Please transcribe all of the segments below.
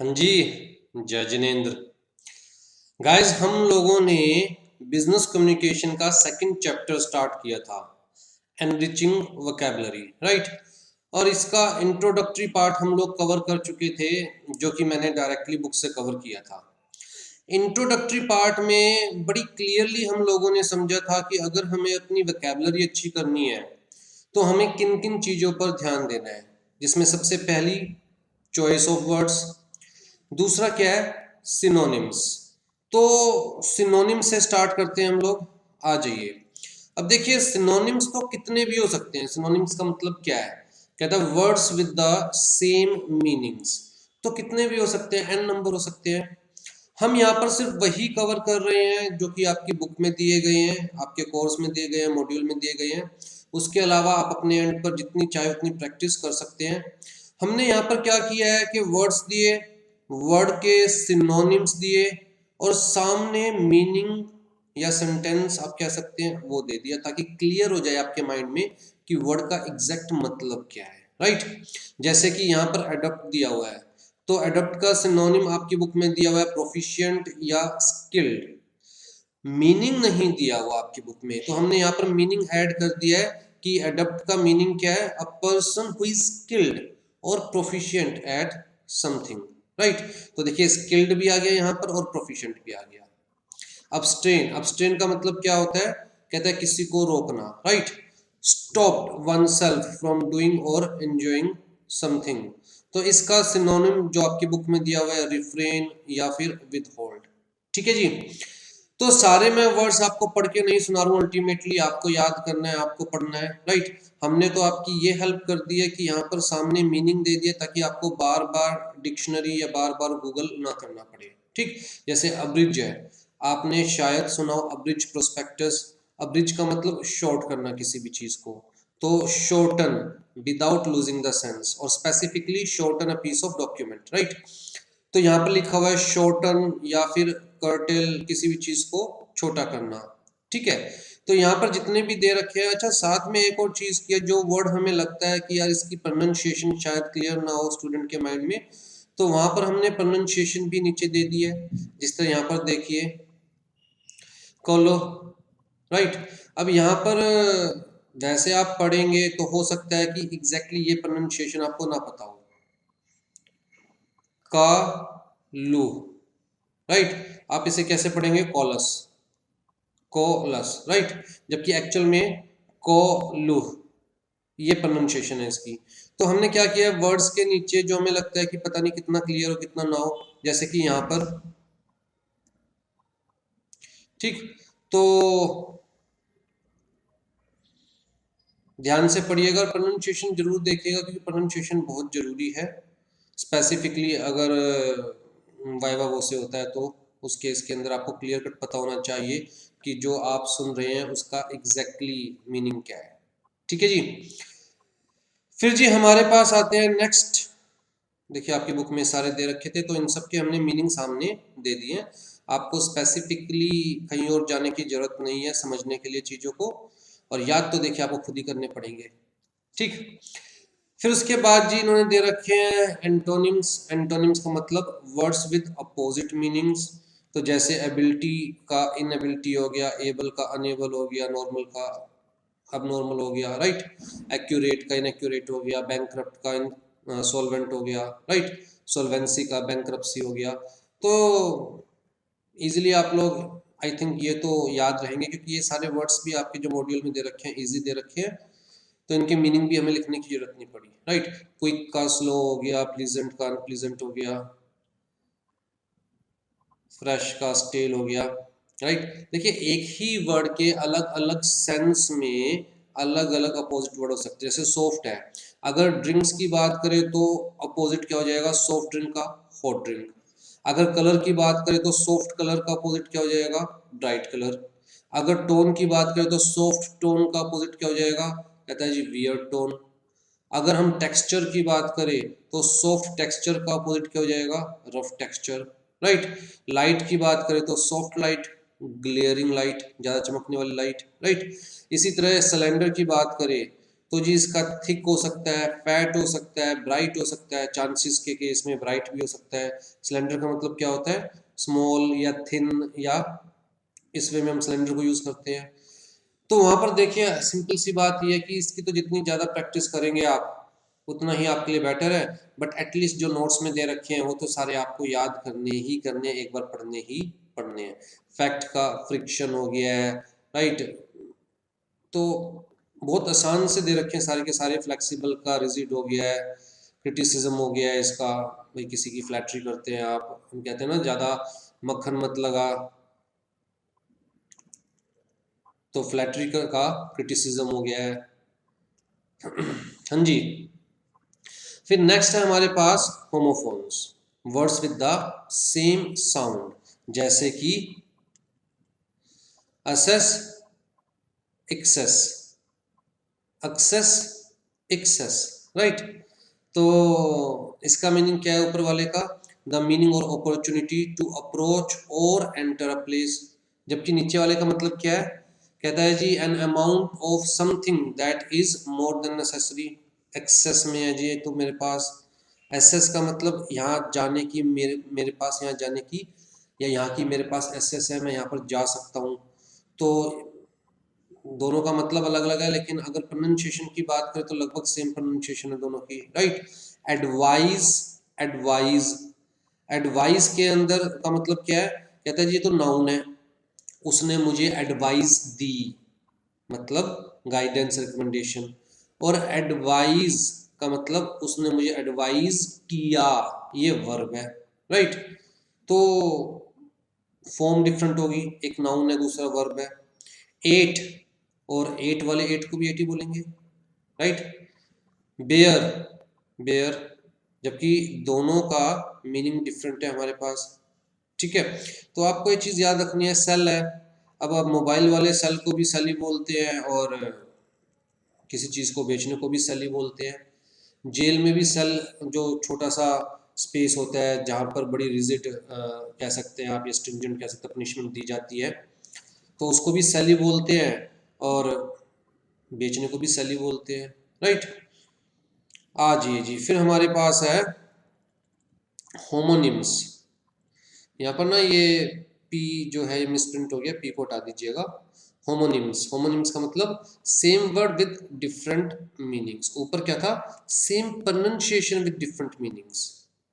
हाँ जी, जय जिनेंद्र। गाइस, हम लोगों ने बिजनेस कम्युनिकेशन का सेकंड चैप्टर स्टार्ट किया था, एनरिचिंग वोकैबुलरी, राइट। और इसका इंट्रोडक्टरी पार्ट हम लोग कवर कर चुके थे, जो कि मैंने डायरेक्टली बुक से कवर किया था। इंट्रोडक्टरी पार्ट में बड़ी क्लियरली हम लोगों ने समझा था कि अगर हमें अपनी वोकैबुलरी अच्छी करनी है तो हमें किन किन चीज़ों पर ध्यान देना है, जिसमें सबसे पहली चॉइस ऑफ वर्ड्स, दूसरा क्या है सिनोनिम्स। तो सिनोनिम्स से स्टार्ट करते हैं हम लोग। आ जाइए। अब देखिए, सिनोनिम्स तो कितने भी हो सकते हैं। सिनोनिम्स का मतलब क्या है? कहता है words with the same meanings. तो कितने भी हो सकते हैं, एन नंबर हो सकते हैं। हम यहाँ पर सिर्फ वही कवर कर रहे हैं जो कि आपकी बुक में दिए गए हैं, आपके कोर्स में दिए गए हैं, मॉड्यूल में दिए गए हैं। उसके अलावा आप अपने एंड पर जितनी चाहे उतनी प्रैक्टिस कर सकते हैं। हमने यहाँ पर क्या किया है कि वर्ड्स दिए, वर्ड के सिनोनिम्स दिए, और सामने मीनिंग या सेंटेंस आप कह सकते हैं वो दे दिया, ताकि क्लियर हो जाए आपके माइंड में कि वर्ड का एग्जैक्ट मतलब क्या है, राइट। जैसे कि यहाँ पर अडॉप्ट दिया हुआ है, तो अडॉप्ट का सिनोनिम आपकी बुक में दिया हुआ है प्रोफिशिएंट या स्किल्ड। मीनिंग नहीं दिया हुआ आपकी बुक में, तो हमने यहाँ पर मीनिंग ऐड कर दिया है कि अडॉप्ट का मीनिंग क्या है, अ पर्सन हु इज स्किल्ड और प्रोफिशिएंट एट समथिंग, राइट। तो देखिए, स्किल्ड भी आ गया यहाँ पर और प्रोफिशिएंट भी आ गया। अब्स्टेन, अब्स्टेन का मतलब क्या होता है? कहता है किसी को रोकना, right. Stop one self from doing और एंजॉइंग समथिंग। तो इसका सिनोनिम जो आपकी बुक में दिया हुआ है रिफ्रेन या फिर विदहोल्ड, ठीक है जी। तो सारे मैं वर्ड्स आपको पढ़ के नहीं सुना रहा हूँ, अल्टीमेटली आपको याद करना है, आपको पढ़ना है, राइट। हमने तो आपकी ये हेल्प कर दी है कि यहाँ पर सामने मीनिंग दे दिया, ताकि आपको बार बार डिक्शनरी या बार बार गूगल ना करना पड़े, ठीक। जैसे अब्रिज है, आपने शायद सुना हो अब्रिज प्रोस्पेक्टस। अब्रिज का मतलब शॉर्ट करना किसी भी चीज को, तो shorten without losing the sense, और specifically shorten a piece of document, right. तो यहाँ पर लिखा हुआ है शॉर्टन या फिर कर्टेल, किसी भी चीज को छोटा करना, ठीक है। तो यहाँ पर जितने भी दे रखे हैं, अच्छा साथ में एक और चीज की है, जो वर्ड हमें लगता है कि यार इसकी प्रोनाउंसिएशन शायद क्लियर ना हो स्टूडेंट के माइंड में, तो वहां पर हमने प्रोनाउंसिएशन भी नीचे दे दी है। जिस तरह यहाँ पर देखिए, कोलो, राइट। अब यहाँ पर वैसे आप पढ़ेंगे तो हो सकता है कि एग्जैक्टली ये प्रोनाउंसिएशन आपको ना पता हो। का लू, राइट। आप इसे कैसे पढ़ेंगे? Callous, callus, right. जबकि एक्चुअल में कोलू, ये प्रोनाउंसिएशन है इसकी। तो हमने क्या किया, वर्ड्स के नीचे जो हमें लगता है कि पता नहीं कितना क्लियर हो कितना ना हो, जैसे कि यहाँ पर, ठीक। तो ध्यान से पढ़िएगा और प्रोनाउंसिएशन जरूर देखिएगा, क्योंकि प्रोनाउंसिएशन बहुत जरूरी है। स्पेसिफिकली अगर वाइवा वो से होता है तो उस केस के अंदर आपको क्लियर कट पता होना चाहिए कि जो आप सुन रहे हैं उसका एग्जैक्टली मीनिंग क्या है, ठीक है जी। फिर जी हमारे पास आते हैं नेक्स्ट। देखिए, आपकी बुक में सारे दे रखे थे, तो इन सब के हमने मीनिंग सामने दे दिए। आपको स्पेसिफिकली कहीं और जाने की जरूरत नहीं है समझने के लिए चीज़ों को, और याद तो देखिए आपको खुद ही करने पड़ेंगे, ठीक। फिर उसके बाद जी इन्होंने दे रखे हैं एंटोनिम्स। एंटोनिम्स का मतलब वर्ड्स विद अपोजिट मीनिंग्स। तो जैसे एबिलिटी का इनएबिलिटी हो गया, एबल का अनेबल हो गया, नॉर्मल का अबनॉर्मल हो गया, राइट। एक्यूरेट का इनएक्यूरेट हो गया, बैंकरप्ट का सॉल्वेंट हो गया, राइट। सॉल्वेंसी का बैंकरप्सी हो गया। तो इजीली आप लोग, आई थिंक ये तो याद रहेंगे, क्योंकि ये सारे वर्ड्स भी आपके जो मॉड्यूल में दे रखे हैं इजी दे रखे हैं, तो इनके मीनिंग भी हमें लिखने की जरूरत नहीं पड़ी, राइट। क्विक का स्लो हो गया, प्लीजेंट का अनप्लीजेंट हो गया, फ्रेश का स्टेल हो गया, राइट। देखिए, एक ही वर्ड के अलग अलग सेंस में अलग अलग अपोजिट वर्ड हो सकते हैं। जैसे सॉफ्ट है, अगर ड्रिंक्स की बात करें तो अपोजिट क्या हो जाएगा सॉफ्ट ड्रिंक का? Hot drink. अगर कलर की बात करें तो सॉफ्ट कलर का अपोजिट क्या हो जाएगा? Bright colour. अगर टोन की बात करें तो सॉफ्ट टोन का अपोजिट क्या हो जाएगा? कहता है जी वियर्ड टोन। अगर हम टेक्सचर की बात करें तो सॉफ्ट टेक्सचर का अपोजिट क्या हो जाएगा? Rough texture, right. लाइट की बात करें तो सॉफ्ट लाइट, ग्लेयरिंग लाइट, ज्यादा चमकने वाली लाइट, राइट। इसी तरह सिलेंडर की बात करें तो जी इसका थिक हो सकता है, फैट हो सकता है, ब्राइट हो सकता है, चांसेस के केस में ब्राइट भी हो सकता है। सिलेंडर का मतलब क्या होता है, स्मॉल या थिन, या इस वे में हम सिलेंडर को यूज करते हैं। तो वहां पर देखिए सिंपल सी बात यह है कि इसकी तो जितनी ज़्यादा प्रैक्टिस करेंगे आप उतना ही आपके लिए बेटर है, बट एटलीस्ट जो नोट्स में दे रखे हैं वो तो सारे आपको याद करने ही करने, एक बार पढ़ने ही पढ़ने हैं। फैक्ट का फ्रिक्शन हो गया है, राइट, तो बहुत आसान से दे रखे हैं सारे के सारे। फ्लेक्सिबल का रिजिड हो गया है, क्रिटिसिज्म हो गया है इसका, भाई किसी की फ्लैटरी करते हैं आप, हम कहते हैं ना ज़्यादा मक्खन मत लगा, तो फ्लैटरी का क्रिटिसिज्म हो गया है। हाँ जी। फिर नेक्स्ट है हमारे पास homophones, words with the same sound, जैसे कि access, excess, excess, excess, right. तो इसका मीनिंग क्या है ऊपर वाले का, द मीनिंग और अपॉर्चुनिटी टू अप्रोच और एंटर अ प्लेस, जबकि नीचे वाले का मतलब क्या है, कहता है जी an amount of something that is more than necessary. Excess में है जी तो मेरे पास, एसेस का मतलब यहाँ जाने की, मेरे मेरे पास यहाँ जाने की, या यहाँ की मेरे पास एसेस है, मैं यहाँ पर जा सकता हूँ। तो दोनों का मतलब अलग अलग है, लेकिन अगर प्रोनाउंसिएशन की बात करें तो लगभग सेम प्रोनाउंसिएशन है दोनों की, राइट। एडवाइस, एडवाइज, एडवाइस के अंदर का मतलब क्या है, कहता है जी तो नाउन है, उसने मुझे एडवाइस दी, मतलब गाइडेंस, रिकमेंडेशन। और एडवाइज का मतलब उसने मुझे एडवाइज किया, ये वर्ब है, राइट। तो फॉर्म डिफरेंट होगी, एक नाउन है दूसरा वर्ब है। एट, और एट वाले एट को भी एट ही बोलेंगे, राइट। बेयर, बेयर, जबकि दोनों का मीनिंग डिफरेंट है हमारे पास, ठीक है। तो आपको ये चीज़ याद रखनी है, सेल है, अब आप मोबाइल वाले सेल को भी सेल ही बोलते हैं, और किसी चीज़ को बेचने को भी सेल ही बोलते हैं। जेल में भी सेल, जो छोटा सा स्पेस होता है जहाँ पर बड़ी रिजिड कह सकते हैं आप, या स्ट्रिंजेंट कह सकते हैं, पनिशमेंट दी जाती है, तो उसको भी सेल ही बोलते हैं, और बेचने को भी सेल ही बोलते हैं, राइट। आ जी फिर हमारे पास है होमोनिम्स। यहाँ पर ना ये पी जो है ये मिसप्रिंट हो गया, पी को हटा दीजिएगा। होमोनिम्स, होमोनिम्स का मतलब same word with different meanings. ऊपर क्या था, same pronunciation with different meanings,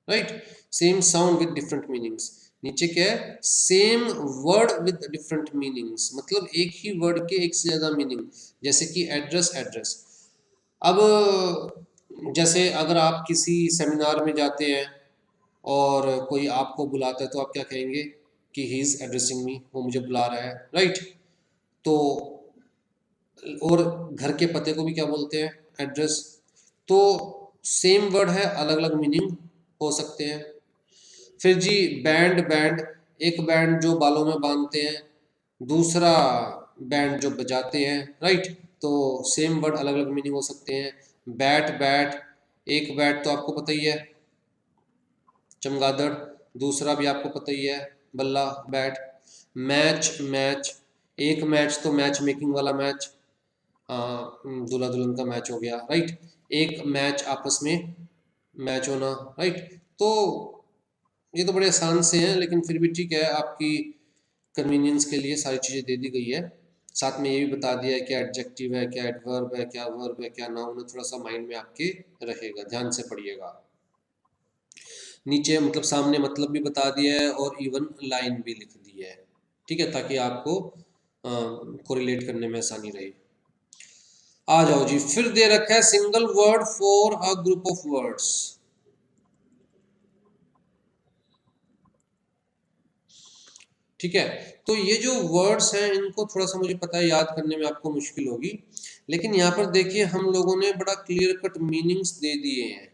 right, same sound with different meanings. नीचे क्या है, same word with different meanings, मतलब एक ही वर्ड के एक से ज्यादा मीनिंग, जैसे कि एड्रेस, एड्रेस। अब जैसे अगर आप किसी सेमिनार में जाते हैं और कोई आपको बुलाता है तो आप क्या कहेंगे कि ही इज एड्रेसिंग मी, वो मुझे बुला रहा है, राइट। तो और घर के पते को भी क्या बोलते हैं, एड्रेस। तो सेम वर्ड है, अलग अलग मीनिंग हो सकते हैं। फिर जी बैंड, बैंड, एक बैंड जो बालों में बांधते हैं, दूसरा बैंड जो बजाते हैं, राइट। तो सेम वर्ड अलग अलग मीनिंग हो सकते हैं। बैट, बैट, एक बैट तो आपको पता ही है, चमगादड़, दूसरा भी आपको पता ही है, बल्ला, बैट। मैच, मैच, एक मैच तो मैच मेकिंग वाला मैच, दूल्हा दुल्हन का मैच हो गया, राइट। एक मैच आपस में मैच होना, राइट। तो ये तो बड़े आसान से हैं, लेकिन फिर भी ठीक है, आपकी कन्वीनियंस के लिए सारी चीज़ें दे दी गई है। साथ में ये भी बता दिया है क्या एडजेक्टिव है, क्या एडवर्ब है, क्या वर्ब है, क्या नाउन है, थोड़ा सा माइंड में आपके रहेगा, ध्यान से पढ़िएगा। नीचे मतलब सामने मतलब भी बता दिया है, और इवन लाइन भी लिख दी है, ठीक है, ताकि आपको कोरिलेट करने में आसानी रहे। आ जाओ जी, फिर दे रखा है single word for a group of words. ठीक है, तो ये जो वर्ड्स हैं इनको थोड़ा सा मुझे पता है याद करने में आपको मुश्किल होगी, लेकिन यहाँ पर देखिए हम लोगों ने बड़ा क्लियर कट मीनिंग्स दे दिए हैं,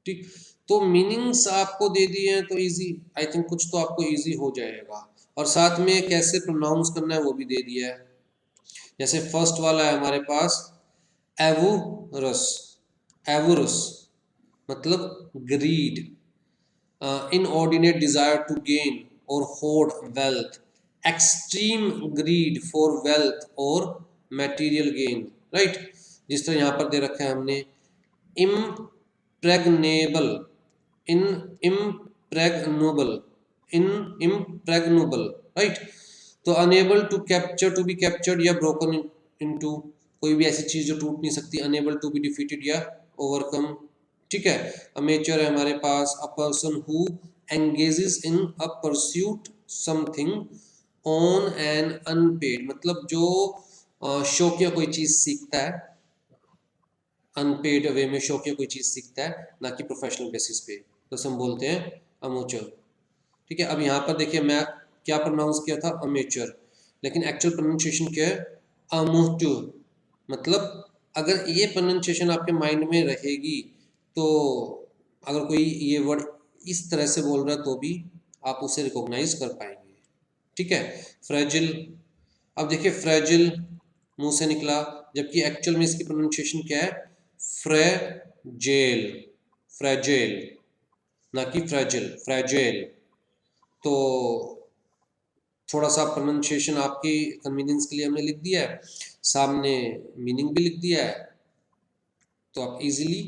ठीक। तो मीनिंग्स आपको दे दिए हैं तो इजी, आई थिंक कुछ तो आपको इजी हो जाएगा, और साथ में कैसे प्रोनाउंस करना है वो भी दे दिया है। जैसे फर्स्ट वाला है हमारे पास एवुरस, एवुरस मतलब grid, inordinate desire to gain or hoard wealth, extreme greed for wealth or material gain, राइट। जिस तरह यहाँ पर दे रखा है हमने impregnable, in impregnable, in impregnable, right. तो unable to capture, to be captured या ब्रोकन इनटू, कोई भी ऐसी चीज जो टूट नहीं सकती, अनेबल टू बी डिफीटेड या ओवरकम, ठीक है। अमेचर है हमारे पास, a person who engages in a pursuit something on an unpaid, मतलब जो शौकिया कोई चीज सीखता है, अनपेड वे में शौकिया कोई चीज सीखता है, ना कि प्रोफेशनल बेसिस पे, तो हम बोलते हैं अमोचर, ठीक है। अब यहाँ पर देखिए मैं क्या प्रोनाउंस किया था, अमेचर, लेकिन एक्चुअल प्रोनाउंसिएशन क्या है, अमोचर। मतलब अगर ये प्रोनाउंसिएशन आपके माइंड में रहेगी तो अगर कोई ये वर्ड इस तरह से बोल रहा है तो भी आप उसे रिकॉग्नाइज कर पाएंगे, ठीक है। फ्रेजिल, अब देखिए फ्रेजिल मुंह से निकला, जबकि एक्चुअल में इसकी प्रोनाउंसिएशन क्या है, फ्रेजेल, फ्रेजेल, ना कि फ्रेजिल, फ्रेजेल। तो थोड़ा सा प्रोनाउंसिएशन आपकी कन्वीनियंस के लिए हमने लिख दिया है, सामने मीनिंग भी लिख दिया है, तो आप इजीली,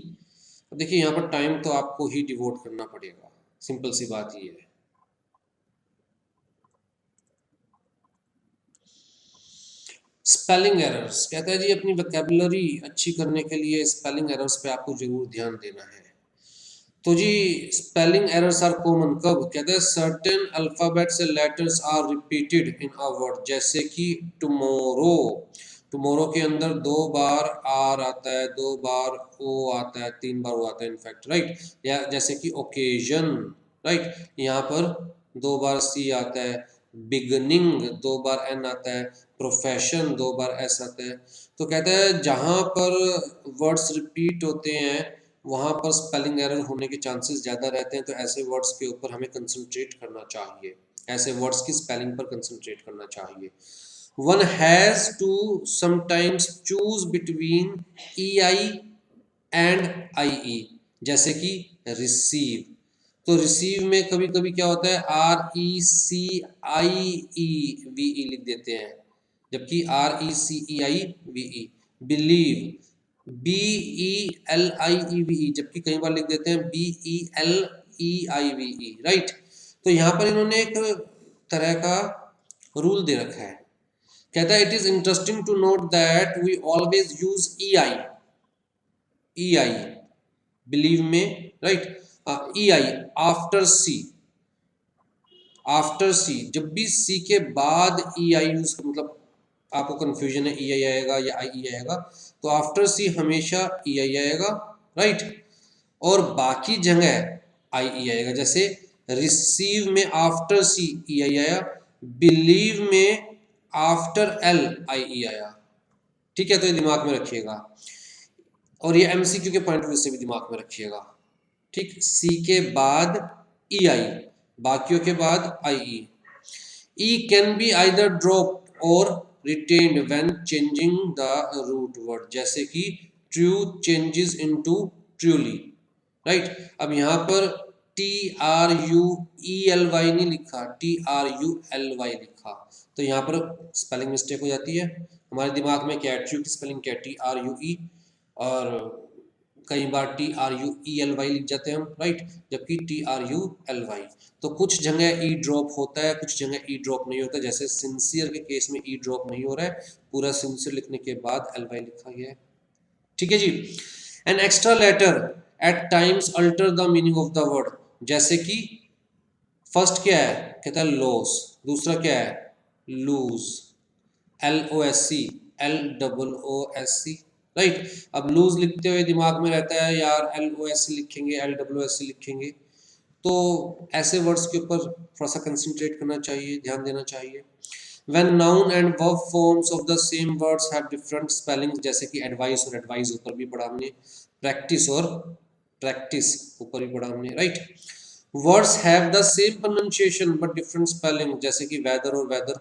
देखिए यहाँ पर टाइम तो आपको ही डिवोट करना पड़ेगा, सिंपल सी बात ये है। स्पेलिंग एरर्स, कहता है जी अपनी वोकैबुलरी अच्छी करने के लिए स्पेलिंग एरर्स पे आपको जरूर ध्यान देना है। तो जी स्पेलिंग एरर्स आर कॉमन कब, कहते हैं certain alphabets and letters are repeated in a word, जैसे कि टुमारो, टुमारो के अंदर 2 बार आर आता है, 2 बार ओ आता है, 3 बार ओ आता है इनफैक्ट, राइट। या जैसे कि ओकेजन, राइट, यहाँ पर 2 बार सी आता है, बिगनिंग 2 बार एन आता है, प्रोफेशन 2 बार एस आता है। तो कहता है जहाँ पर वर्ड्स रिपीट होते हैं वहाँ पर स्पेलिंग एरर होने के चांसेस ज़्यादा रहते हैं, तो ऐसे वर्ड्स के ऊपर हमें कंसंट्रेट करना चाहिए, ऐसे वर्ड्स की स्पेलिंग पर कंसंट्रेट करना चाहिए। One has to sometimes choose between E I and I E, जैसे कि रिसीव, तो रिसीव में कभी कभी क्या होता है are E C I E V ई लिख देते हैं, जबकि R E C E I V E. Believe B E L I E V E, जबकि कई बार लिख देते हैं B E L E I V E, right. तो यहाँ पर इन्होंने एक तरह का रूल दे रखा है, कहता है it is interesting to note that we always use E I, E I believe में, right, E I after C, after C, जब भी सी के बाद ई आई यूज, मतलब आपको कंफ्यूजन है ई आई आएगा या आई ई आएगा, तो आफ्टर सी हमेशा ई आई आएगा, राइट, और बाकी जगह आई ई आएगा। जैसे रिसीव में आफ्टर सी ई आई आया, बिलीव में आफ्टर एल आई ई आया, ठीक है। तो ये दिमाग में रखिएगा, और ये एमसीक्यू के पॉइंट ऑफ व्यू से भी दिमाग में रखिएगा, ठीक। सी के बाद ई आई, बाकियों के बाद I E. E can be either drop और retained when changing the root word, जैसे कि true changes into truly, right. अब यहाँ पर T R U E L Y नहीं लिखा, T R U L Y लिखा, तो यहाँ पर स्पेलिंग मिस्टेक हो जाती है। हमारे दिमाग में क्या है, ट्रू की स्पेलिंग क्या है, टी आर यू ई, और कई बार T R U E L Y लिख जाते हैं हम, राइट, जबकि T R U L Y. तो कुछ जगह ई ड्रॉप होता है, कुछ जगह ई ड्रॉप नहीं होता, जैसे सिंसियर के केस में ई ड्रॉप नहीं हो रहा है, पूरा सिंसियर लिखने के बाद एल वाई लिखा गया है, ठीक है जी। An extra letter at times alter the meaning of the word, जैसे कि फर्स्ट क्या है, कहता है लॉस, दूसरा क्या है lose, L O S C, L double O S C, right. अब लूज लिखते हुए दिमाग में रहता है यार एल ओ एस सी लिखेंगे, एल डब्ल्यू एस सी लिखेंगे, तो ऐसे वर्ड्स के ऊपर थोड़ा सा कंसंट्रेट करना चाहिए, ध्यान देना चाहिए। When noun and verb forms of the same words have different spellings, जैसे कि एडवाइस और एडवाइस ऊपर भी पढ़ा हमने, प्रैक्टिस और प्रैक्टिस ऊपर भी पढ़ा हमने, right. Words have the same pronunciation but different spelling, जैसे कि वेदर और वेदर,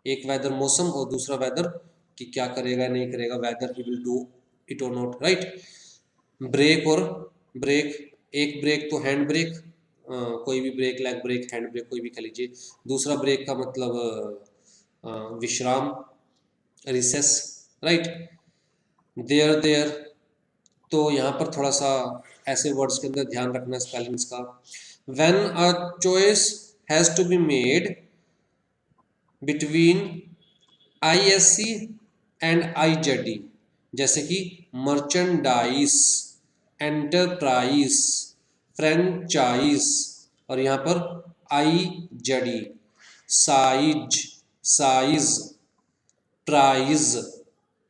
एक वेदर मौसम और दूसरा वेदर कि क्या करेगा नहीं करेगा, whether he will do it और नॉट, राइट। ब्रेक और ब्रेक, एक ब्रेक तो हैंड ब्रेक, कोई भी break, leg break, hand brake कोई भी कह लीजिए, दूसरा ब्रेक का मतलब विश्राम, रिसेस, राइट। देयर देयर, तो यहाँ पर थोड़ा सा ऐसे वर्ड्स के अंदर ध्यान रखना स्पेलिंग्स का। When a choice has to be made between ISC and IZD, जैसे कि मर्चेंडाइज, एंटरप्राइज, फ्रेंचाइज, और यहाँ पर IZD, साइज, साइज, प्राइज,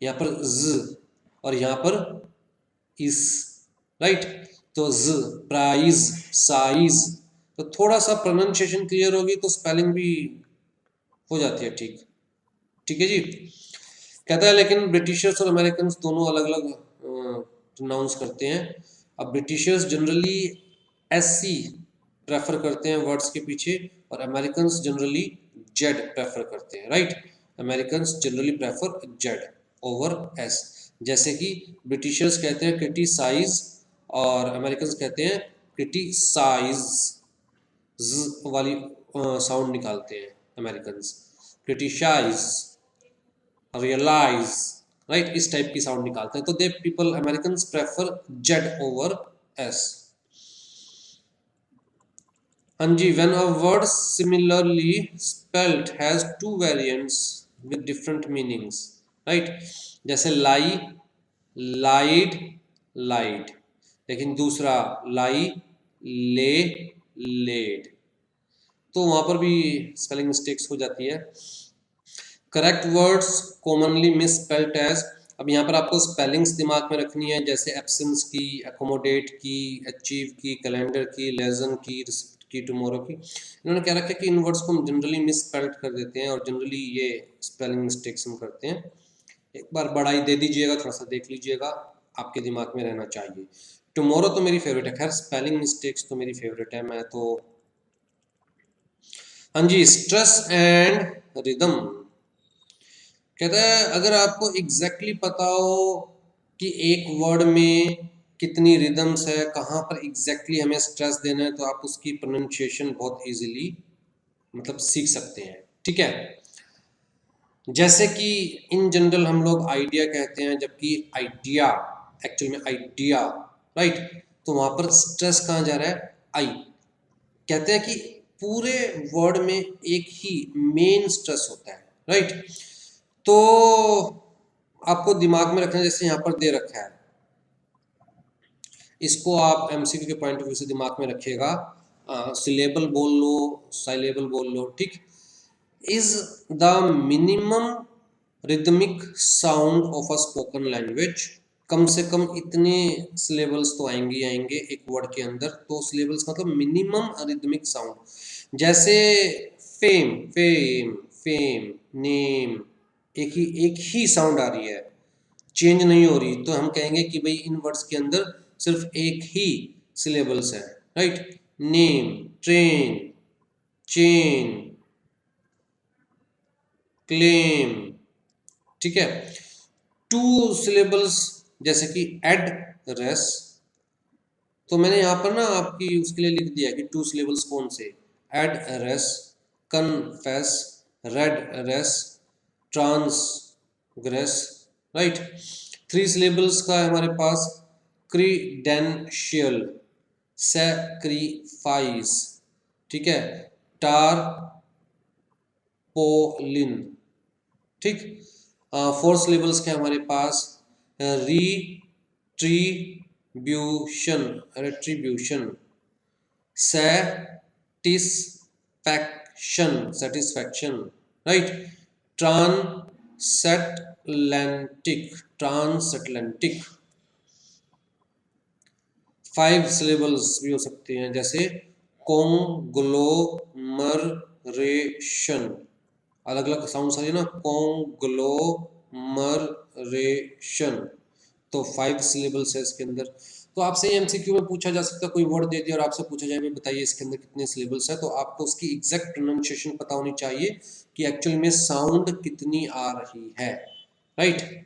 यहाँ पर z और यहाँ पर इस, राइट। तो z, प्राइज, साइज, तो थोड़ा सा प्रोनाउंसिएशन क्लियर होगी तो स्पेलिंग भी हो जाती है ठीक। ठीक है जी। कहता है लेकिन ब्रिटिशर्स और अमेरिकन दोनों अलग अलग प्रोनाउंस करते हैं। अब ब्रिटिशर्स जनरली SC प्रेफर करते हैं वर्ड्स के पीछे, और अमेरिकन जनरली जेड प्रेफर करते हैं, right. American generally prefer zed over S, जैसे कि ब्रिटिशर्स कहते हैं क्रिटिसाइज और अमेरिकन कहते हैं क्रिटिसाइज, वाली साउंड निकालते हैं अमेरिकन। क्रिटिसाइज, रियलाइज, राइट, इस टाइप की साउंड निकालते हैं। तो they people American prefer zed over S। हाँ जी, when a word similarly spelled has two variants with different meanings, right. जैसे लाई, लाइड, लाइड, लेकिन दूसरा लाई, ले, लेड, तो वहां पर भी स्पेलिंग मिस्टेक्स हो जाती है। Correct words commonly misspelled as, अब यहाँ पर आपको स्पेलिंग्स दिमाग में रखनी है, जैसे एब्सेंस की, एकोमोडेट की, अचीव की, कैलेंडर की, लेसन की, रिसिप्ट की, टुमारो की। इन्होंने क्या रखा है कि इन वर्ड्स को हम जनरली मिसस्पेल्ड कर देते हैं और जनरली ये स्पेलिंग मिस्टेक्स हम करते हैं। एक बार बढ़ाई दे दीजिएगा, थोड़ा सा देख लीजिएगा, आपके दिमाग में रहना चाहिए। टुमारो तो मेरी फेवरेट है, खैर स्पेलिंग मिस्टेक्स तो मेरी फेवरेट है, मैं तो। हाँ जी, स्ट्रेस एंड रिदम, कहता है अगर आपको एग्जैक्टली पता हो कि एक वर्ड में कितनी रिदम्स है, कहाँ पर एग्जैक्टली हमें स्ट्रेस देना है, तो आप उसकी प्रोनाउंसिएशन बहुत इजीली मतलब सीख सकते हैं। ठीक है, जैसे कि इन जनरल हम लोग आइडिया कहते हैं, जबकि आइडिया एक्चुअल में आइडिया, राइट। तो वहां पर स्ट्रेस कहाँ जा रहा है, आई। कहते हैं कि पूरे वर्ड में एक ही मेन स्ट्रेस होता है, राइट। तो आपको दिमाग में रखना, जैसे यहाँ पर दे रखा है, इसको आप MCQ के पॉइंट ऑफ व्यू से दिमाग में रखिएगा। सिलेबल बोल लो, साइलेबल बोल लो, ठीक। Is the minimum rhythmic sound of a spoken language, कम से कम इतने सिलेबल्स तो आएंगे ही आएंगे एक वर्ड के अंदर। तो सिलेबल्स मतलब मिनिमम रिदमिक साउंड, जैसे फेम, फेम, फेम, नेम, एक ही साउंड आ रही है, चेंज नहीं हो रही, तो हम कहेंगे कि भाई इन वर्ड्स के अंदर सिर्फ एक ही सिलेबल्स है, right. Name, train, chain, claim, ठीक है। टू सिलेबल्स जैसे कि एड्रेस, तो मैंने यहाँ पर ना आपकी उसके लिए लिख दिया कि टू सिलेबल्स कौन से, address, confess, red, transgress, right. Three syllables का है हमारे पास, क्रीडेंशियल, सैक्रिफाइस, ठीक है, टारपोलिन, ठीक। फोर सिलेबल्स के हमारे पास, retribution, retribution, satisfaction, satisfaction, right. Transatlantic, transatlantic. Five syllables भी हो सकते हैं, जैसे कॉन्ग्लोमरेशन, अलग अलग साउंड आ रही है ना, कॉन्ग्लोमरेशन, तो फाइव सिलेबल्स है इसके अंदर। तो आपसे MCQ में पूछा जा सकता है, कोई वर्ड दे दिया और आपसे पूछा जाए बताइए इसके अंदर कितने सिलेबल्स है, तो आपको उसकी एग्जैक्ट प्रोनाउंसिएशन पता होनी चाहिए कि एक्चुअल में साउंड कितनी आ रही है, राइट।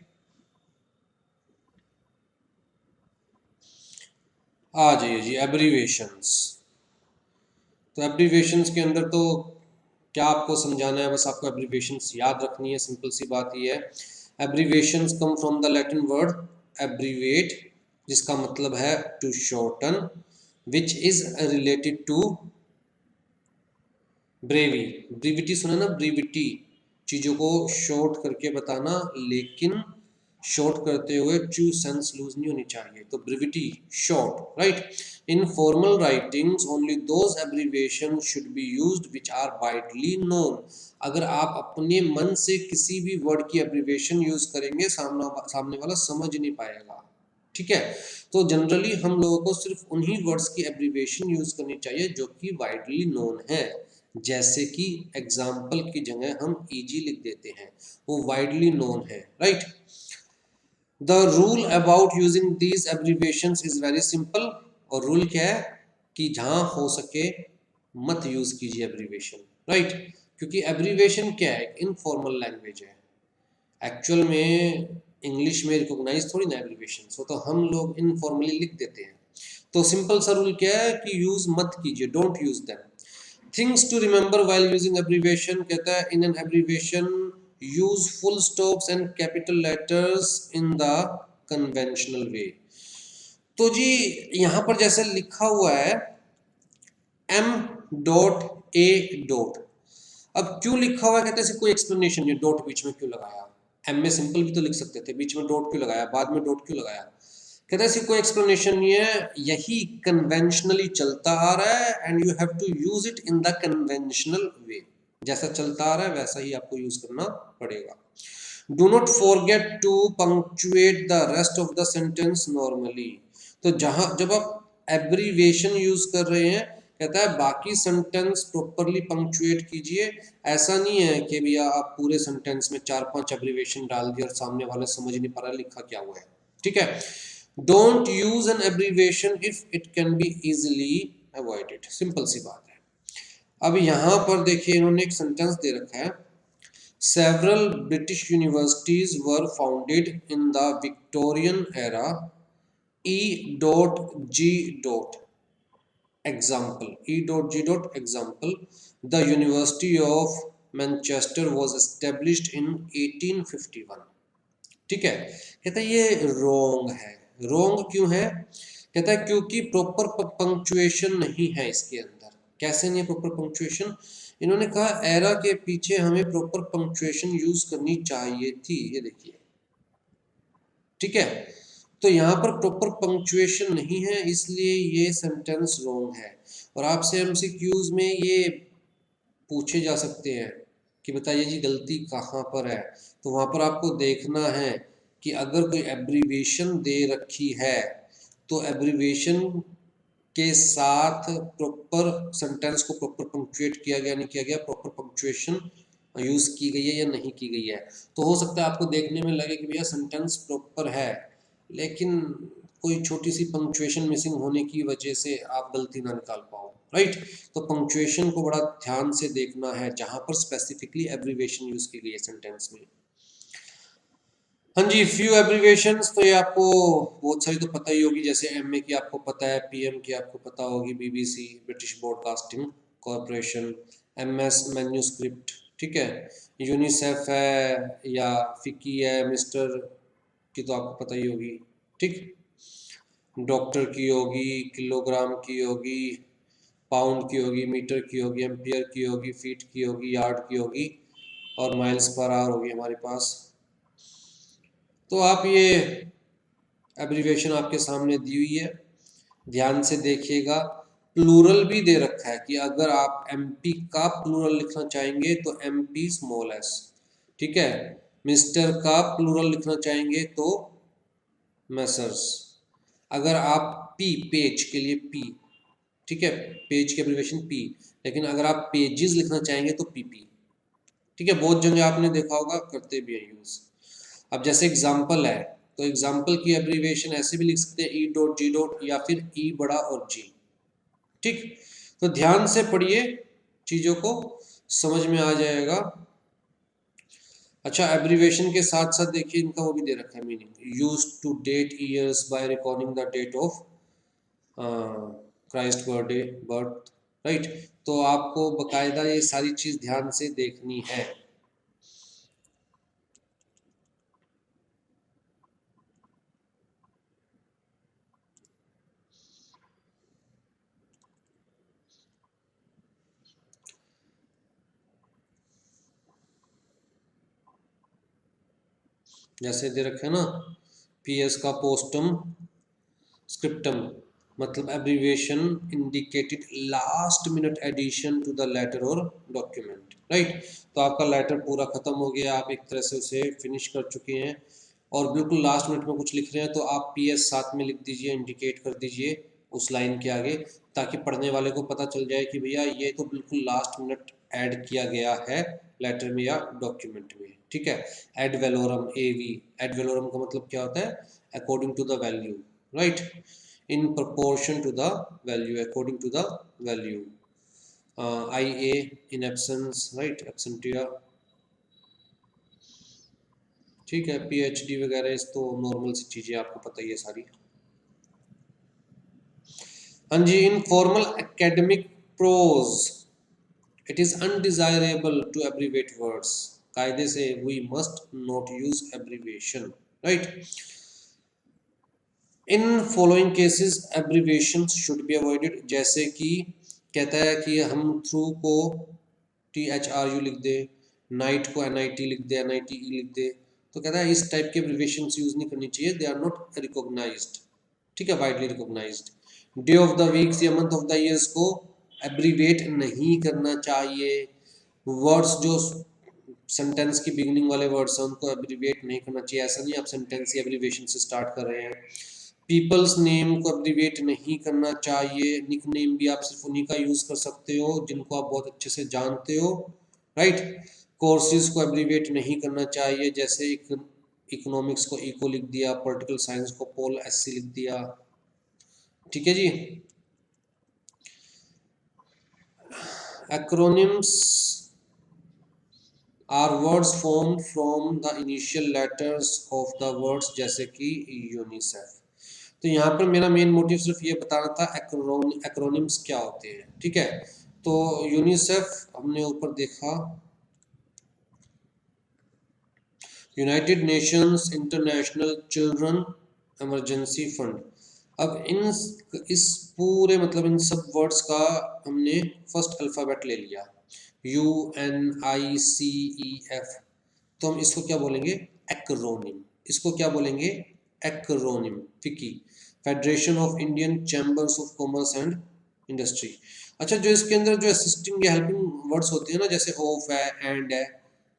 आ जाइए जी, एब्रीविएशंस। तो एब्रीविएशंस के अंदर तो क्या आपको समझाना है, बस आपको एब्रीविएशंस याद रखनी है, सिंपल सी बात ये है। Abbreviations come from the Latin word abbreviate जिसका मतलब है to shorten, which is related to brevi. Brevity सुना ना, ब्रीविटी, चीजों को शॉर्ट करके बताना, लेकिन शॉर्ट करते हुए ट्रू सेंस लूज नहीं होनी चाहिए, तो brevity short, right. In formal writings only those abbreviation should be used which are widely known. अगर आप अपने मन से किसी भी वर्ड की एब्रीविएशन यूज करेंगे, सामने वाला समझ नहीं पाएगा, ठीक है। तो जनरली हम लोगों को सिर्फ उन्हीं वर्ड्स की एब्रीविएशन यूज करनी चाहिए जो कि वाइडली नोन है। जैसे कि एग्जाम्पल की जगह हम ईजी लिख देते हैं, वो वाइडली नोन है, right. The rule about using these abbreviations is very simple. और रूल क्या है कि जहां हो सके मत यूज कीजिए एब्रीविएशन, राइट। क्योंकि एब्रीविएशन क्या है, इनफॉर्मल लैंग्वेज है, एक्चुअल में इंग्लिश में रिकॉग्नाइज थोड़ी ना एब्रीविएशन, सो तो हम लोग इनफॉर्मली लिख देते हैं। तो सिंपल सा रूल क्या है कि यूज मत कीजिए, don't use them. Things to remember while using abbreviation, कहता है in an abbreviation use full stops and capital letters in the conventional way. तो जी यहां पर जैसे लिखा हुआ है m डॉट a डॉट, अब क्यों लिखा हुआ है, कहते हैं कोई एक्सप्लेनेशन नहीं, डॉट बीच में क्यों लगाया, एम में सिंपल भी तो लिख सकते थे, बीच में डॉट क्यों लगाया, बाद में डॉट क्यों लगाया। कहते हैं कोई एक्सप्लेनेशन नहीं है, यही कन्वेंशनली चलता आ रहा है and you have to use it in the conventional way. जैसा चलता आ रहा है वैसा ही आपको यूज करना पड़ेगा। Do not forget to punctuate the rest of the sentence normally. तो जहां जब आप एब्रीविएशन यूज कर रहे हैं, कहता है बाकी सेंटेंस प्रॉपरली पंक्चुएट कीजिए। ऐसा नहीं है कि भैया आप पूरे सेंटेंस में 4-5 एब्रीविएशन डाल दिए और सामने वाला समझ नहीं पा रहा लिखा क्या हुआ है, ठीक है। Don't use an abbreviation if it can be easily avoided, simple सी बात है। अब यहां पर देखिए इन्होंने एक सेंटेंस दे रखा है, several British universities were founded in the Victorian era. E.G. Example. E.G. Example. The University of Manchester was established in 1851. ठीक है, कहता है ये रॉन्ग है। रॉन्ग क्यों है, कहता है क्योंकि प्रॉपर पंक्चुएशन नहीं है इसके अंदर। कैसे नहीं है प्रॉपर पंक्चुएशन, इन्होंने कहा एरा के पीछे हमें प्रॉपर पंक्चुएशन यूज करनी चाहिए थी, ये देखिए, ठीक है। तो यहाँ पर प्रॉपर पंक्चुएशन नहीं है, इसलिए ये सेंटेंस रॉन्ग है। और आपसे एमसीक्यूज में ये पूछे जा सकते हैं कि बताइए जी गलती कहाँ पर है। तो वहाँ पर आपको देखना है कि अगर कोई एब्रीविएशन दे रखी है तो एब्रीविएशन के साथ प्रॉपर सेंटेंस को प्रॉपर पंक्चुएट किया गया नहीं किया गया, प्रॉपर पंक्चुएशन यूज की गई है या नहीं की गई है। तो हो सकता है आपको देखने में लगे कि भैया सेंटेंस प्रॉपर है, लेकिन कोई छोटी सी पंक्चुएशन मिसिंग होने की वजह से आप गलती ना निकाल पाओ, राइट। तो पंक्चुएशन को बड़ा ध्यान से देखना है जहां पर स्पेसिफिकली एब्रीविएशन यूज की गई है सेंटेंस में। हाँ जी, फ्यू एब्रीविएशंस तो ये आपको बहुत सारी तो पता ही होगी, जैसे एमए की आपको पता है, पीएम की आपको पता होगी, BBC British broadcasting corporation, MS manuscript, ठीक है, यूनिसेफ है या फिकी है, मिस्टर की तो आपको पता ही होगी, ठीक, डॉक्टर की होगी, किलोग्राम की होगी, पाउंड की होगी, मीटर की होगी, एम्पियर की होगी, फीट की होगी, यार्ड की होगी, और माइल्स पर आवर होगी हमारे पास। तो आप ये एब्रीविएशन आपके सामने दी हुई है, ध्यान से देखिएगा। प्लूरल भी दे रखा है कि अगर आप एमपी का प्लूरल लिखना चाहेंगे तो एमपी स्मॉल एस, ठीक है। मिस्टर का प्लूरल लिखना चाहेंगे तो मैसर्स। अगर आप पी पेज के लिए पी, ठीक है, पेज की एब्रीविएशन पी, लेकिन अगर आप पेजेस लिखना चाहेंगे तो पीपी, ठीक है। बहुत जगह आपने देखा होगा करते भी हैं यूज। अब जैसे एग्जाम्पल है तो एग्जाम्पल की एब्रीविएशन ऐसे भी लिख सकते हैं ई डॉट जी डॉट या फिर ई बड़ा और जी, ठीक। तो ध्यान से पढ़िए, चीजों को समझ में आ जाएगा। अच्छा, एब्रीविएशन के साथ साथ देखिए इनका वो भी दे रखा है meaning, use to date years by recording the date of Christ birth, right. तो आपको बकायदा ये सारी चीज ध्यान से देखनी है। जैसे दे रखे ना PS का पोस्टम स्क्रिप्टम, मतलब abbreviation indicated last minute addition to the letter और डॉक्यूमेंट, राइट। तो आपका लेटर पूरा खत्म हो गया, आप एक तरह से उसे फिनिश कर चुके हैं और बिल्कुल लास्ट मिनट में कुछ लिख रहे हैं तो आप PS साथ में लिख दीजिए, इंडिकेट कर दीजिए उस लाइन के आगे, ताकि पढ़ने वाले को पता चल जाए कि भैया ये तो बिल्कुल लास्ट मिनट ऐड किया गया है लेटर में या डॉक्यूमेंट में, ठीक है। Ad valorem, AV, ad valorem का मतलब क्या होता है, according to the value, right, in proportion to the value, according to the value. IA in absence, right, absentia, ठीक है। PhD वगैरह इस तो नॉर्मल सी चीजें आपको पता ही है सारी। हाँ जी, in formal academic prose it is undesirable to abbreviate words, कायदे से we must not use abbreviation, right. In following cases abbreviation should be avoided, जैसे कि कहता है कि हम थ्रू को THRU लिख दे, नाइट को NIT लिख दे, NITE लिख दे, तो कहता है इस टाइप के एब्रीवेशन यूज नहीं करनी चाहिए, दे आर नॉट रिकॉग्नाइज्ड, ठीक है, widely recognised. Day of the weeks या मंथ ऑफ द ईयर्स को एब्रीवेट नहीं करना चाहिए, वर्ड्स जो सेंटेंस की बिगिनिंग वाले वर्ड्स हैं उनको एब्रीवेट नहीं करना चाहिए, ऐसा नहीं आप सेंटेंस की एब्रीवेशन से स्टार्ट कर रहे हैं। पीपल्स नेम को एब्रीवेट नहीं करना चाहिए, निक नेम भी आप सिर्फ उन्हीं का यूज कर सकते हो जिनको आप बहुत अच्छे से जानते हो, राइट। कोर्सेज को एब्रीवेट नहीं करना चाहिए, जैसे इकोनॉमिक्स को इको लिख दिया, पॉलिटिकल साइंस को पोल SC लिख दिया, ठीक है जी। Acronyms are words form from the initial letters of the words, जैसे कि यूनिसेफ। तो यहाँ पर मेरा मेन मोटिव सिर्फ ये बताना था एक्रोनिम्स क्या होते हैं, ठीक है। तो यूनिसेफ हमने ऊपर देखा, United Nations international children emergency fund. अब इस पूरे मतलब इन सब वर्ड्स का हमने फर्स्ट अल्फ़ाबेट ले लिया, UNICEF, तो हम इसको क्या बोलेंगे, एक्रोनिम। इसको क्या बोलेंगे, एक्रोनिम। फिकी, federation of Indian chambers of commerce and industry. अच्छा, जो इसके अंदर जो असिस्टिंग या हेल्पिंग वर्ड्स होते हैं ना, जैसे ऑफ है, एंड है,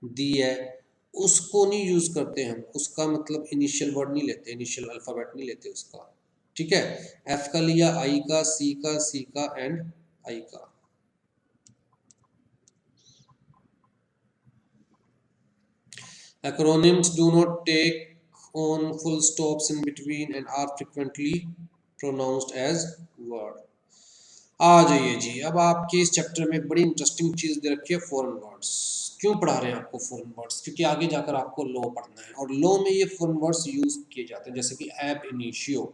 दी है, उसको नहीं यूज करते हम, उसका मतलब इनिशियल वर्ड नहीं लेते, इनिशियल अल्फाबेट नहीं लेते उसका, ठीक है। एफ का लिया, आई का, सी का, सी का एंड आई का। Acronyms do not take on full stops in between and are frequently pronounced as word. आ जाइए जी, अब आपके इस चैप्टर में बड़ी इंटरेस्टिंग चीज दे रखी है, फॉरेन वर्ड्स। क्यों पढ़ा रहे हैं आपको फॉरेन वर्ड्स, क्योंकि आगे जाकर आपको लॉ पढ़ना है और लॉ में ये फॉरेन वर्ड्स यूज किए जाते हैं, जैसे कि एब इनिशियो।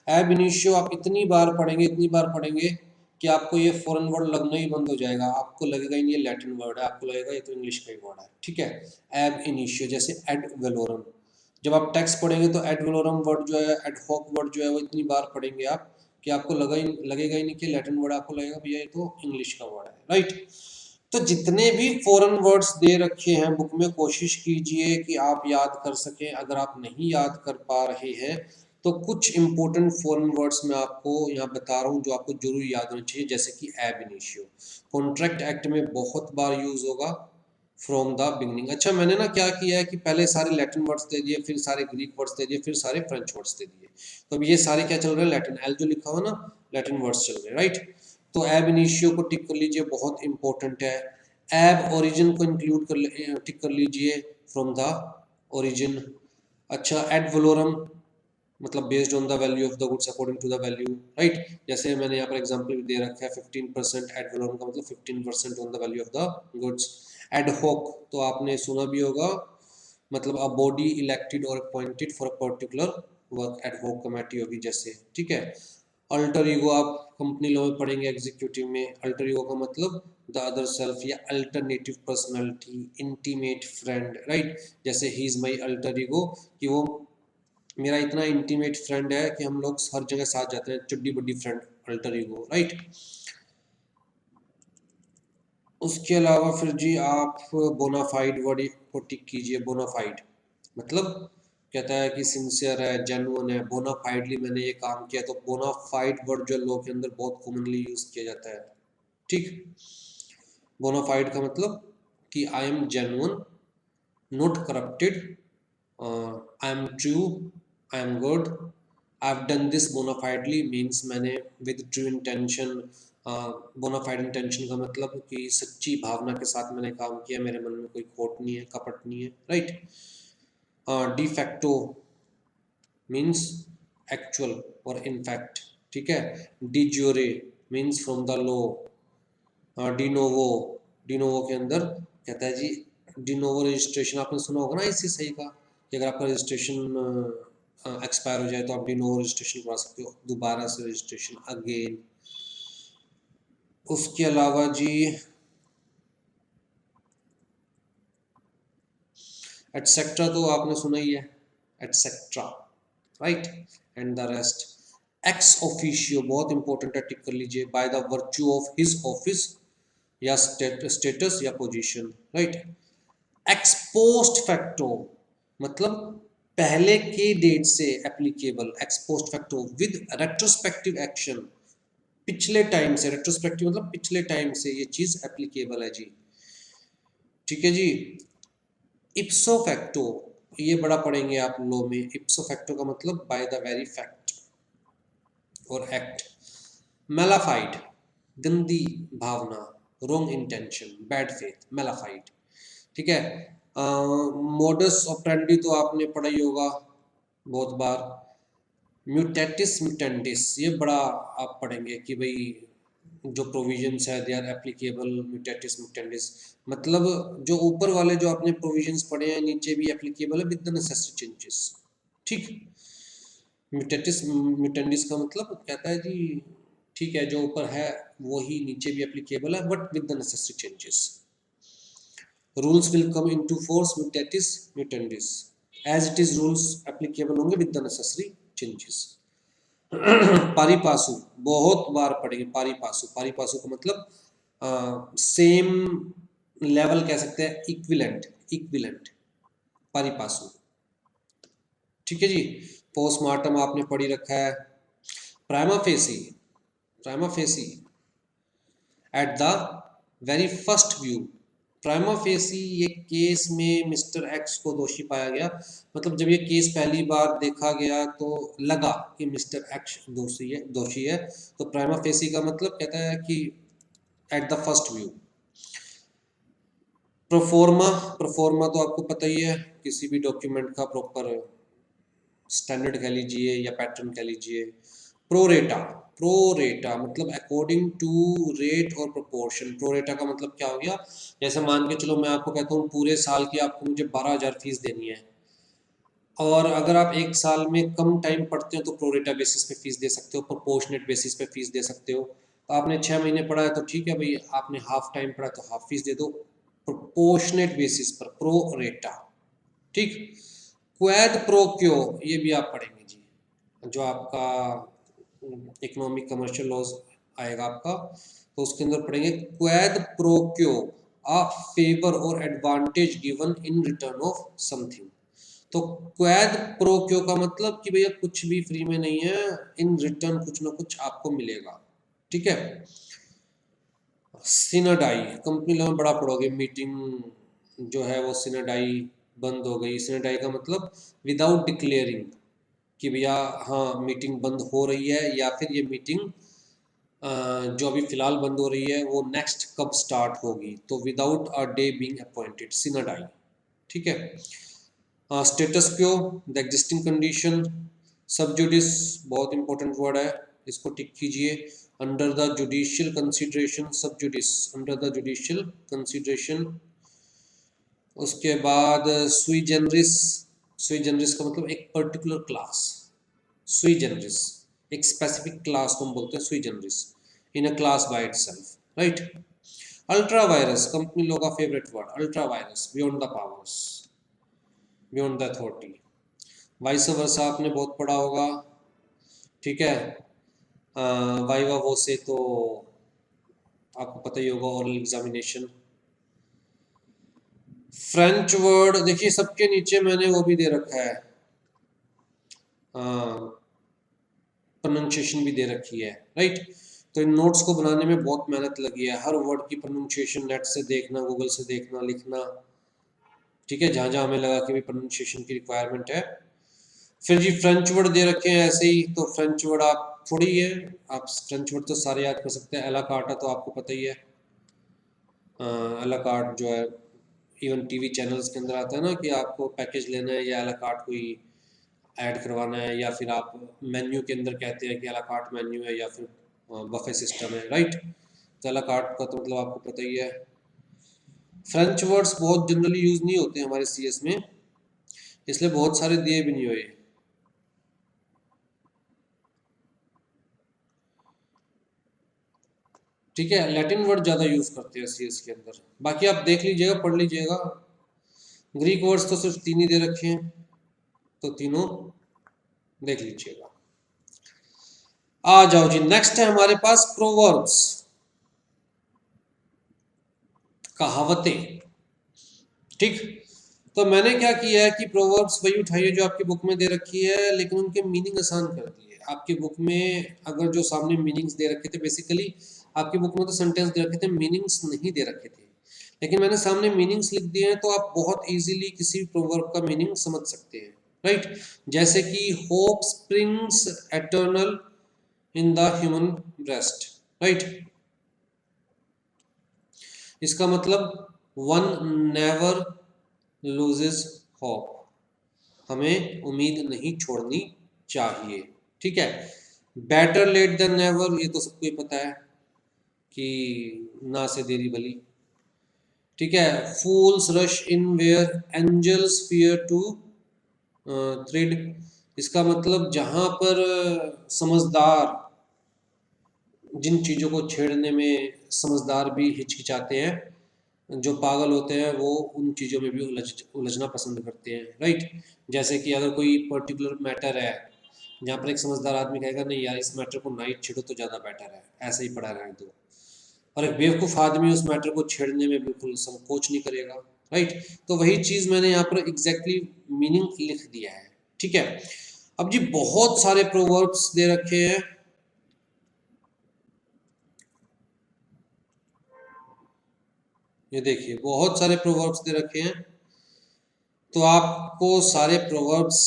एब इनिशियो आप इतनी बार पढ़ेंगे, इतनी बार पढ़ेंगे कि आपको ये फॉरेन वर्ड लगना ही बंद हो जाएगा, आपको लगेगा ही नहीं ये लैटिन वर्ड है, आपको लगेगा ये तो इंग्लिश का ही वर्ड है, ठीक है। एब इनिशियो, जैसे एड वेलोरम, जब आप टेक्स्ट पढ़ेंगे तो एड वेलोरम वर्ड जो है, एड हॉक वर्ड जो है, वो इतनी बार पढ़ेंगे आप कि आपको लगेगा ही नहीं कि लैटिन वर्ड, आपको लगेगा भैया ये तो इंग्लिश का वर्ड है, राइट। तो जितने भी फॉरेन वर्ड्स दे रखे हैं बुक में, कोशिश कीजिए कि आप याद कर सकें। अगर आप नहीं याद कर पा रहे हैं तो कुछ इंपॉर्टेंट फॉरेन वर्ड्स मैं आपको यहाँ बता रहा हूँ जो आपको जरूर याद होना चाहिए, जैसे कि एब इनिशियो, कॉन्ट्रैक्ट एक्ट में बहुत बार यूज होगा, फ्रॉम द बिगनिंग। अच्छा, मैंने ना क्या किया है कि पहले सारे लैटिन वर्ड्स दे दिए, फिर सारे ग्रीक वर्ड्स दे दिए, फिर सारे फ्रेंच वर्ड्स दे दिए, तो अब ये सारे क्या चल रहे हैं, लैटिन, एल जो लिखा हुआ ना, लैटिन वर्ड्स चल रहे हैं, राइट। तो एब इनिशियो को टिक कर लीजिए, बहुत इंपॉर्टेंट है। एब ओरिजिन को इंक्लूड कर टिक कर लीजिए, फ्रॉम द ओरिजिन। अच्छा, एड वलोरम मतलब based on the value of the goods according to the value, right. जैसे मैंने यहाँ पर एग्जांपल भी दे रखा है, 15% एड वलोरम का मतलब 15% on the value of the goods. Ad hoc तो आपने सुना भी होगा, मतलब अ बॉडी इलेक्टेड और appointed for a particular work, ad hoc committee होगी जैसे, ठीक है। अल्टर ईगो आप कंपनी लॉ में पढ़ेंगे, एग्जीक्यूटिव में। अल्टर ईगो का मतलब द अदर सेल्फ या alternative personality, intimate friend, right. जैसे he is my alter ego, कि वो मेरा इतना इंटीमेट फ्रेंड है कि हम लोग हर जगह साथ जाते हैं, चड्डी बड्डी फ्रेंड, अल्टर ईगो, राइट। उसके अलावा फिर जी आप बोनाफाइड वर्ड को टिक कीजिए, बोनाफाइड मतलब कहता है कि सिंसियर है, जेन्युइन है, बोनाफाइडली मैंने ये काम किया। तो बोनाफाइड वर्ड जो लॉ के अंदर बहुत कॉमनली यूज किया जाता है। ठीक, बोनाफाइड का मतलब कि I am genuine, not corrupted, I am true, I am good, I have done this bona fidely means मैंने with true intention. Bona fide intention का मतलब कि सच्ची भावना के साथ मैंने काम किया, मेरे मन में कोई खोट नहीं है, कपट नहीं है, राइट। डिफैक्टो मीन्स एक्चुअल और इनफैक्ट, ठीक है। De jure means from the law. De novo, de novo के अंदर कहता है जी, डिनोवो रजिस्ट्रेशन आपने सुना होगा ना आईसीएसआई का, कि अगर आपका रजिस्ट्रेशन एक्सपायर हो जाए तो आप डिनोवो रजिस्ट्रेशन करवा सकते हो, दोबारा से रजिस्ट्रेशन अगेन। उसके अलावा जी एटसेट्रा तो आपने सुना ही है, etcetera, right, and the rest. Ex officio बहुत इंपॉर्टेंट है, टिक कर लीजिए, by the virtue of his office या स्टेटस या position, right. X post facto मतलब पहले के डेट से applicable, x post facto with retrospective action, पिछले टाइम से, रेट्रोस्पेक्टिव मतलब पिछले टाइम से ये चीज एप्लीकेबल है जी, ठीक है जी। इप्सो फैक्टो, ये बड़ा पढ़ेंगे आप लॉ में। इप्सो फैक्टो का मतलब बाय द वेरी फैक्ट और एक्ट। मेलाफाइड गंदी भावना, wrong intention, bad faith, mala fide, ठीक है। मोडस ऑपरेंडी तो आपने पढ़ा ही होगा बहुत बार। म्यूटेटिस म्यूटेंडिस, ये बड़ा आप पढ़ेंगे कि भाई जो प्रोविजंस है they are applicable, mutatis mutandis मतलब जो ऊपर वाले जो आपने प्रोविजंस पढ़े हैं नीचे भी एप्लीकेबल है विद द नेसेसरी चेंजेस, ठीक। म्यूटेटिस म्यूटेंडिस का मतलब कहता है जी ठीक है, जो ऊपर है वही नीचे भी एप्लीकेबल है but with the necessary changes. Rules will come into force mutatis mutandis, as it is rules applicable होंगे with the necessary changes. Pari passu बहुत बार पढ़ेंगे, पारीपासु, पारीपासु का मतलब सेम लेवल कह सकते हैं, इक्विलेंट, इक्विलेंट, पारीपासु, ठीक है जी। पोस्टमार्टम आपने पढ़ी रखा है। Prima facie, prima facie at the very first view, prima facie ये केस में मिस्टर एक्स को दोषी पाया गया, मतलब जब ये केस पहली बार देखा गया तो लगा कि मिस्टर एक्स दोषी है। तो प्राइमा फेसी का मतलब कहता है कि at the first view. Proforma, proforma तो आपको पता ही है, किसी भी डॉक्यूमेंट का प्रॉपर स्टैंडर्ड कह लीजिए या पैटर्न कह लीजिए। प्रोरेटा, प्रोरेटा मतलब अकॉर्डिंग टू रेट और प्रोपोर्शन। प्रोरेटा का मतलब क्या हो गया, जैसे मान के चलो मैं आपको कहता हूँ पूरे साल की आपको मुझे 12,000 फीस देनी है, और अगर आप एक साल में कम टाइम पढ़ते हो तो प्रोरेटा बेसिस पे फीस दे सकते हो, प्रोपोर्शनेट बेसिस पे फीस दे सकते हो। तो आपने 6 महीने पढ़ा है तो ठीक है भाई, आपने हाफ टाइम पढ़ा तो हाफ फीस दे दो, प्रोपोर्शनेट बेसिस पर, प्रोरेटा, ठीक। क्वैद प्रो क्यो, ये भी आप पढ़ेंगे जी, जो आपका इकोनॉमिक कमर्शियल लॉज आएगा आपका, तो उसके अंदर पढ़ेंगे क्वैद प्रो क्यो, अ फेवर और advantage given in return of something. तो क्वैद प्रो क्यो का मतलब कि भैया कुछ भी फ्री में नहीं है, इन रिटर्न कुछ ना कुछ आपको मिलेगा, ठीक है। सिनेडाई, कंपनी लॉ में बड़ा पढ़ोगे, मीटिंग जो है वो सिनेडाई बंद हो गई। सिनेडाई का मतलब विदाउट डिक्लेयरिंग कि भैया हाँ मीटिंग बंद हो रही है, या फिर ये मीटिंग जो अभी फिलहाल बंद हो रही है वो नेक्स्ट कब स्टार्ट होगी, तो without a day being appointed, sine die, ठीक है। Status quo the existing condition. Sub judice बहुत इंपॉर्टेंट वर्ड है, इसको टिक कीजिए। Under the judicial consideration, sub judice under the judicial consideration. उसके बाद सुई जनरिस, सुई जनरिस का मतलब एक पर्टिकुलर क्लास, सुई जनरिस एक स्पेसिफिक क्लास को हम बोलते हैं sui generis, in a class by itself, right. Ultra vires, company लोग का favourite word, ultra vires, beyond the powers, beyond the authority. Vice versa आपने बहुत पढ़ा होगा, ठीक है। वाइवा वो से तो आपको पता ही होगा, ओरल एग्जामिनेशन। फ्रेंच वर्ड देखिए सबके नीचे मैंने वो भी दे रखा है, प्रोनाउंसिएशन भी दे रखी है, राइट। तो इन नोट्स को बनाने में बहुत मेहनत लगी है, हर वर्ड की प्रोनाउंसिएशन नेट से देखना, गूगल से देखना, लिखना, ठीक है, जहाँ जहाँ हमें लगा कि प्रोनाउंसिएशन की रिक्वायरमेंट है। फिर जी फ्रेंच वर्ड दे रखे हैं ऐसे ही, तो फ्रेंच वर्ड आप थोड़ी है, आप फ्रेंच वर्ड तो सारे याद कर सकते हैं। एला कार्टा तो आपको पता ही है, एला कार्ट जो है इवन टीवी चैनल्स के अंदर आता है ना कि आपको पैकेज लेना है या एला कार्ट कोई ऐड करवाना है, या फिर आप मेन्यू के अंदर कहते हैं कि एला कार्ट मेन्यू है या फिर बफे सिस्टम है, राइट। तो एला कार्ट का तो मतलब आपको पता ही है। फ्रेंच वर्ड्स बहुत जनरली यूज नहीं होते हमारे सीएस में, इसलिए बहुत सारे दिए भी नहीं हुए। ठीक है, लैटिन वर्ड ज़्यादा यूज़ करते हैं सीएस के अंदर। बाकी आप देख लीजिएगा, पढ़ लीजिएगा। ग्रीक वर्ड्स तो सिर्फ 3 ही दे रखे हैं, तो तीनों देख लीजिएगा। आ जाओ जी, नेक्स्ट है हमारे पास प्रोवर्ब्स, कहावतें। ठीक, तो मैंने क्या किया है कि प्रोवर्ब्स वही उठाइए जो आपकी बुक में दे रखी है, लेकिन उनके मीनिंग आसान कर दिए। आपकी बुक में अगर जो सामने मीनिंग्स दे रखे थे, बेसिकली आपकी बुक में तो सेंटेंस दे रखे थे, मीनिंग्स नहीं दे रखे थे, लेकिन मैंने सामने मीनिंग्स लिख दिए हैं, तो आप बहुत इजीली किसी प्रोवर्ब का मीनिंग समझ सकते हैं, राइट। जैसे कि hope springs eternal in the human breast, right. इसका मतलब वन नेवर लूजेस होप, हमें उम्मीद नहीं छोड़नी चाहिए, ठीक है। बेटर लेट देन नेवर, ये तो सबको ही पता है कि ना से देरी भली, ठीक है। Fools rush in where angels fear to thread, इसका मतलब जहां पर समझदार जिन चीज़ों को छेड़ने में समझदार भी हिचकिचाते हैं, जो पागल होते हैं वो उन चीज़ों में भी उलझना पसंद करते हैं, राइट। जैसे कि अगर कोई पर्टिकुलर मैटर है जहाँ पर एक समझदार आदमी कहेगा नहीं यार इस मैटर को ना ही छेड़ो तो ज़्यादा बेटर है, ऐसे ही पड़ा रहने दो, और एक बेवकूफ़ आदमी उस मैटर को छेड़ने में बिल्कुल संकोच नहीं करेगा, राइट। तो वही चीज़ मैंने यहाँ पर एग्जैक्टली मीनिंग लिख दिया है, ठीक है। अब जी बहुत सारे प्रोवर्ब्स दे रखे हैं, ये देखिए बहुत सारे प्रोवर्ब्स दे रखे हैं, तो आपको सारे प्रोवर्ब्स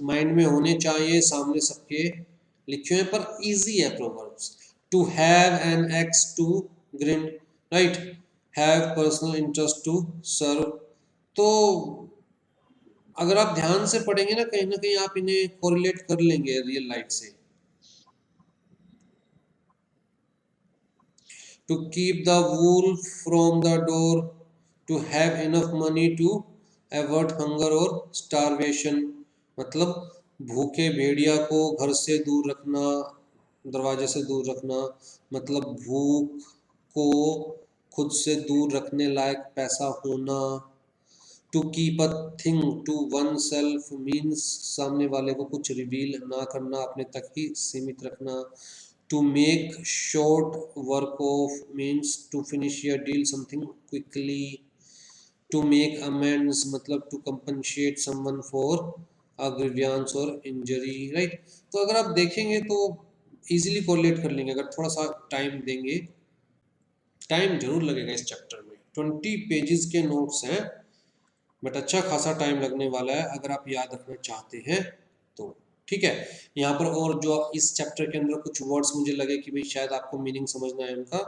माइंड में होने चाहिए, सामने सबके लिखे हुए, पर इजी है proverbs. To have an axe to grind, right. Have personal interest to serve, तो अगर आप ध्यान से पढ़ेंगे ना कहीं आप इन्हें कोरिलेट कर लेंगे रियल लाइफ से। To keep the wool from the door, to have enough money to avert hunger और स्टारवेशन, मतलब भूखे भेड़िया को घर से दूर रखना, दरवाजे से दूर रखना, मतलब भूख को खुद से दूर रखने लायक पैसा होना। To keep a thing to oneself means सामने वाले को कुछ रिवील ना करना, अपने तक ही सीमित रखना। To make short work of means to finish your deal something quickly. To make amends मतलब to compensate someone for a grievance और इंजरी, राइट। तो अगर आप देखेंगे तो इजीली कोरिलेट कर लेंगे अगर थोड़ा सा टाइम देंगे। टाइम जरूर लगेगा इस चैप्टर में, 20 पेजेस के नोट्स हैं, बट अच्छा खासा टाइम लगने वाला है अगर आप याद रखना चाहते हैं तो, ठीक है। यहाँ पर और जो इस चैप्टर के अंदर कुछ वर्ड्स मुझे लगे कि भाई शायद आपको मीनिंग समझना है उनका,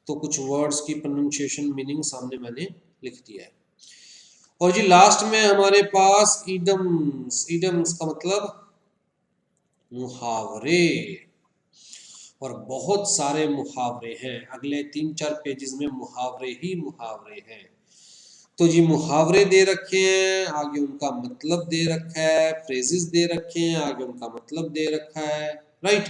तो कुछ वर्ड्स की प्रोनाउंसिएशन मीनिंग सामने मैंने लिख दिया है। और जी लास्ट में हमारे पास इडम्स, इडम्स का मतलब मुहावरे, और बहुत सारे मुहावरे हैं, अगले 3-4 पेजेस में मुहावरे ही मुहावरे हैं। तो जी मुहावरे दे रखे हैं, आगे उनका मतलब दे रखा है, फ्रेजेस दे रखे हैं, आगे उनका मतलब दे रखा है, राइट।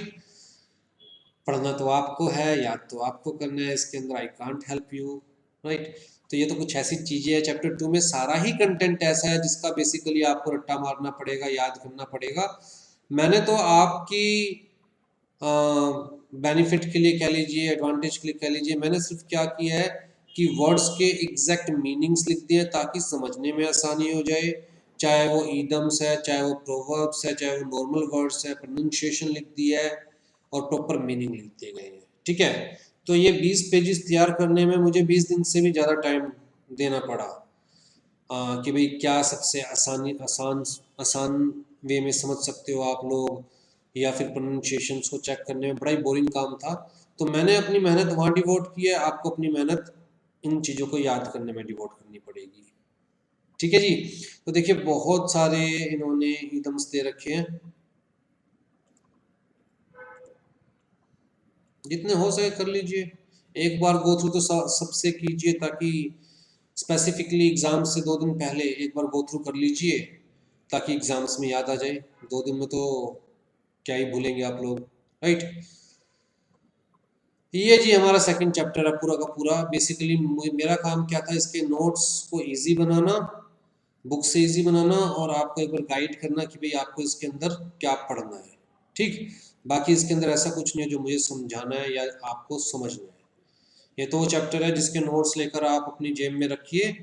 पढ़ना तो आपको है, याद तो आपको करना है, इसके अंदर I can't help you, right. तो ये तो कुछ ऐसी चीजें हैं, चैप्टर 2 में सारा ही कंटेंट ऐसा है जिसका बेसिकली आपको रट्टा मारना पड़ेगा, याद करना पड़ेगा। मैंने तो आपकी बेनिफिट के लिए कह लीजिए, एडवांटेज के लिए कह लीजिए, मैंने सिर्फ क्या किया है कि वर्ड्स के एग्जैक्ट मीनिंग्स लिख दिए ताकि समझने में आसानी हो जाए, चाहे वो ईडम्स है, चाहे वो प्रोवर्ब्स है, चाहे वो नॉर्मल वर्ड्स है, प्रोनाउंसिएशन लिख दिया है और प्रॉपर मीनिंग लिख दिए गए हैं। ठीक है, तो ये 20 पेजेस तैयार करने में मुझे 20 दिन से भी ज़्यादा टाइम देना पड़ा कि भाई क्या सबसे आसान वे में समझ सकते हो आप लोग, या फिर प्रोनाउंसिएशंस को चेक करने में बड़ा ही बोरिंग काम था। तो मैंने अपनी मेहनत वहाँ डिवोट की है, आपको अपनी मेहनत इन चीज़ों को याद करने में डिवोट करनी पड़ेगी। ठीक है जी। तो देखिए बहुत सारे इन्होंने इदम्स दे रखे हैं, जितने हो सके कर लीजिए। एक बार गो थ्रू तो सबसे कीजिए, ताकि स्पेसिफिकली एग्जाम से 2 दिन पहले एक बार गो थ्रू कर लीजिए, ताकि एग्जाम्स में याद आ जाए। 2 दिन में तो क्या ही भूलेंगे आप लोग, राइट। ये जी हमारा सेकंड चैप्टर है पूरा का पूरा। बेसिकली मेरा काम क्या था, इसके नोट्स को इजी बनाना, बुक से इजी बनाना, और आपको एक बार गाइड करना कि भाई आपको इसके अंदर क्या पढ़ना है। ठीक, बाकी इसके अंदर ऐसा कुछ नहीं है जो मुझे समझाना है या आपको समझना है। ये तो वो चैप्टर है जिसके नोट्स लेकर आप अपनी जेब में रखिए,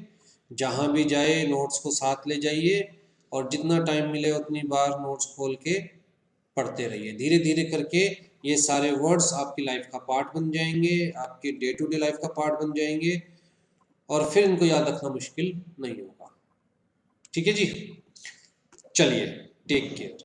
जहाँ भी जाए नोट्स को साथ ले जाइए, और जितना टाइम मिले उतनी बार नोट्स खोल के पढ़ते रहिए। धीरे धीरे करके ये सारे वर्ड्स आपकी लाइफ का पार्ट बन जाएंगे, आपके डे टू डे लाइफ का पार्ट बन जाएंगे, और फिर इनको याद रखना मुश्किल नहीं होगा। ठीक है जी, चलिए, टेक केयर।